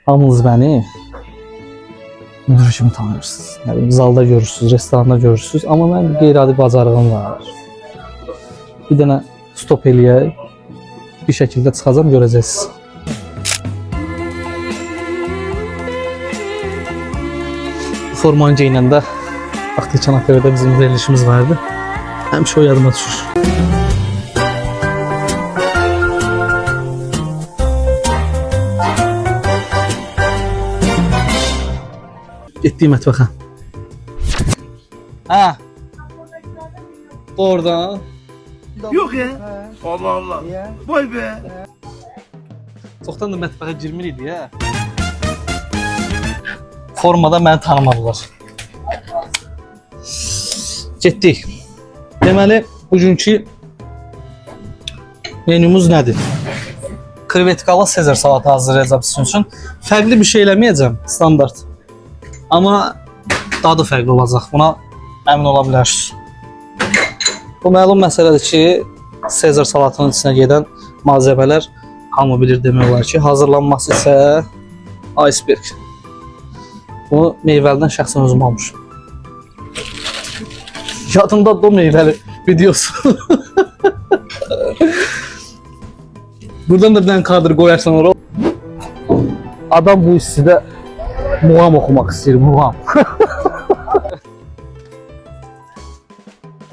Hamınız bəni müdür kimi tanıyırsınız. Yəni, zalda görürsünüz, restoranda görürsünüz. Amma mən qeyri-adi bacarığım var. Bir dənə stop eləyək. Bir şəkildə çıxacam, görəcəksiniz. Formanı geyinəndə vaxtı Çanak TV'də bizim verilişimiz vardı. Həmişə o yadıma düşür. Getdik mətbəxə. Hə. Oradan. Yok ya. Allah Allah. Vay be. Çoxdan da mətbəxə girmirik ya. Formada məni tanımadılar. Getdik. Deməli, bugünkü menümüz nədir? Krevetkalı Sezar salatı hazırlayacağım sizin üçün. Fərqli bir şey eləməyəcəm, standart. Amma dadı fərqli olacaq, buna əmin ola bilərsiniz. Bu məlum məsələdir ki, Sezar salatının içinə gedən malzəmələr hamı bilir demək olar ki, hazırlanması isə iceberg. Bunu meyvəlidən şəxsən özüm almışım. Yadımda o meyvəli videosu. Buradan da bir dənə kadr qoyarsan oraya. Adam bu istidə muğam oxumaq istəyir, muğam.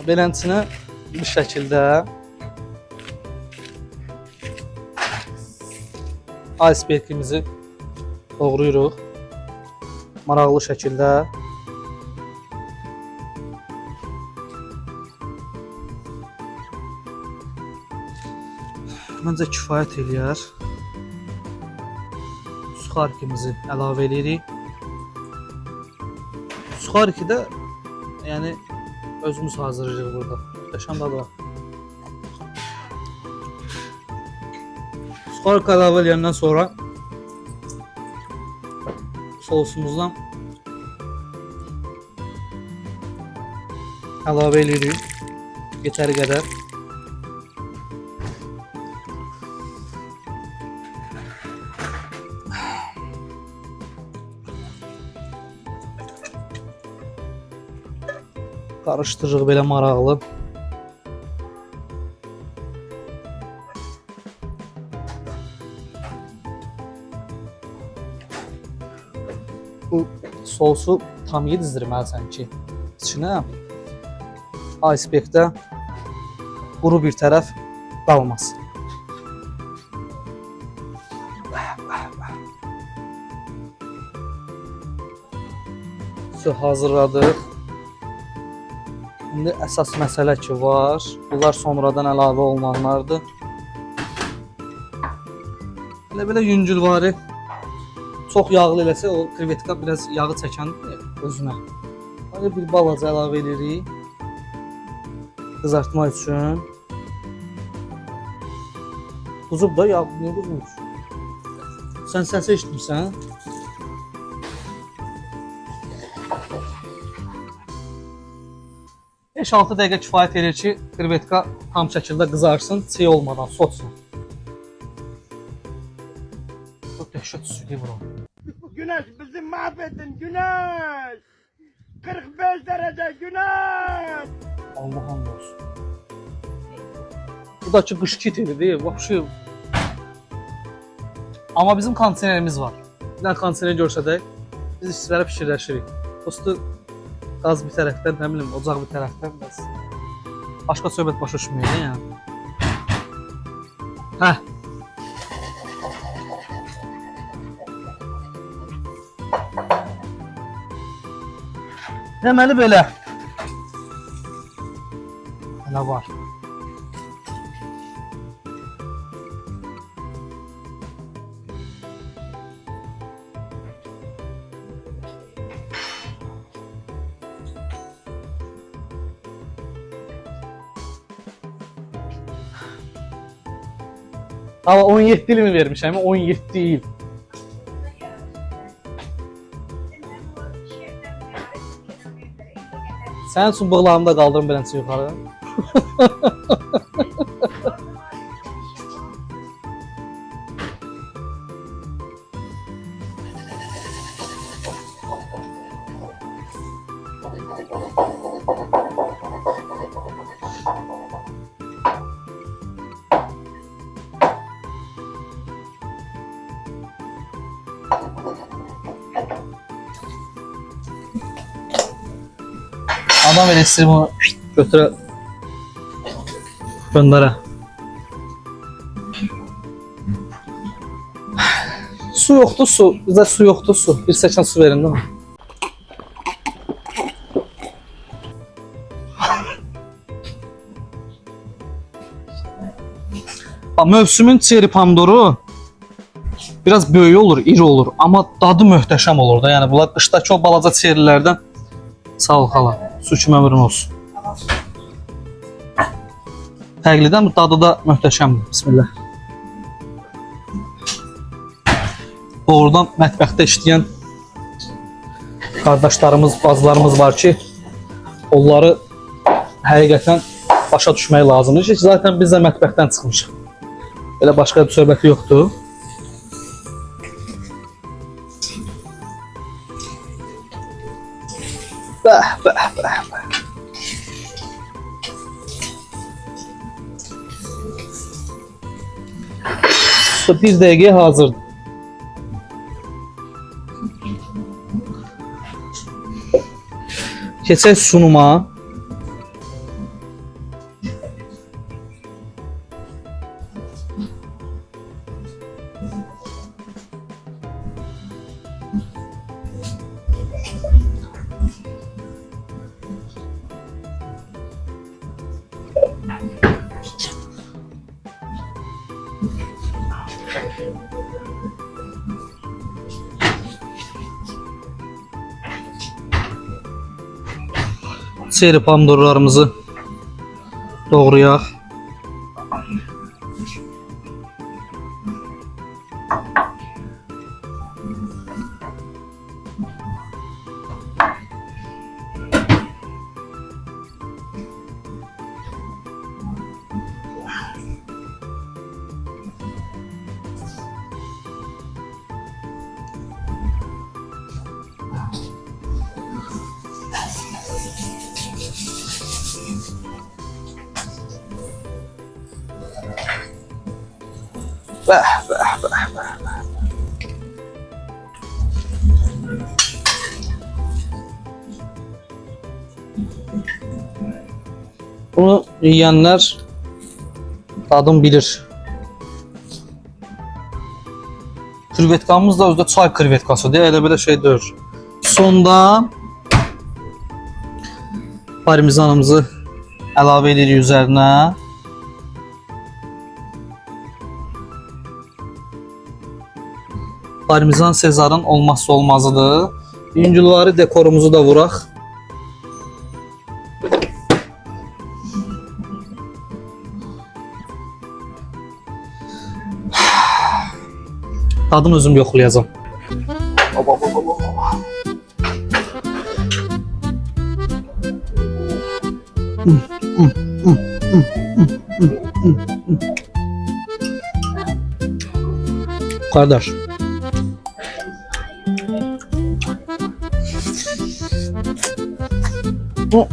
Beləncə bu şəkildə icebergimizi doğrayırıq. Maraqlı şəkildə. Məncə kifayət eləyər. Suxarikimizi əlavə edirik. Suxariki də yəni özümüz hazırlayırıq burada. Muhteşem dadı var. Suxariki əlavə edəndən sonra sosumuzdan əlavə edirik. Yetəri qədər. Qarışdırırıq belə maraqlı. Bu sosu tam yedizdirməlisən ki, içinə icebergdə quru bir tərəf qalmasın. Hazırladıq. İndi əsas məsələ ki var. Bunlar sonradan əlavə olunanlardır. Belə yüngülvari. Çox yağlı eləsə o krevetka biraz yağı çəkəndir özünə. Böyle bir balaca əlavə edirik. Qızartma üçün. Quzub da yağ, niyə quzmuş? Sən səsi eşitmirsən? 5-6 dəqiqə kifayət edir ki, krevetka tam şəkildə qızarsın, çiğ olmadan, soçsun. Çok dəhşət üstüdür bura. Güneş bizi mahvettin güneş. 45 derece güneş. Allah'ım olsun. Bu da ki qış kitidir değil, vapşı. Amma bizim kondisionerimiz var. Bir dənə kondisioner görsədək, biz işçilərə fikirləşirik. Dostu qaz bir tərəfdən, nə bilim, ocaq bir tərəfdən bəs. Başqa söhbət başa düşməyir, yəni. Hə. Deməli belə. Elə var. Ama 17 il mi vermiş ama 17 il. Sen su bığlarını da kaldırın beləncə yuxarı. Adam elə istəyir bunu götürə göndərə. Su yoxdur, su. Bizdə su yoxdur, su. Bir stəkan su verin, değil mi? Mövsümün çeri pomidoru biraz böyük olur, iri olur, amma dadı möhtəşəm olur da. Yəni bunlar qışdakı o balaca çerilərdən. Sağ ol xala. Su kimi ömrün olsun. Fərqlidən bu dadı da möhtəşəmdir. Bismillah. Doğrudan mətbəxdə işləyən qardaşlarımız, bacılarımız var ki, onları həqiqətən başa düşmək lazımdır ki, zaten biz də mətbəxdən çıxmışıq. Belə başqa bir söhbəti yoxdur. Bəh, bəh, bəh, bəh. Bir dəqiqəyə hazırdır. Keçək sunuma. Çeri pomidorlarımızı doğrayaq. Bəh, bəh, bəh, bəh, bəh. Bunu yiyənlər dadım bilir. Krevetkamız da özdə çay krevetkasıdır. Elə belə şey deyil. Sonda parmizanımızı əlavə edirik üzərinə. Parmizan Sezarın olmazsa olmazıdır. Yüngülvari dekorumuzu da vuraq. Tadını özüm yoxlayacağım. Kardeş. Bu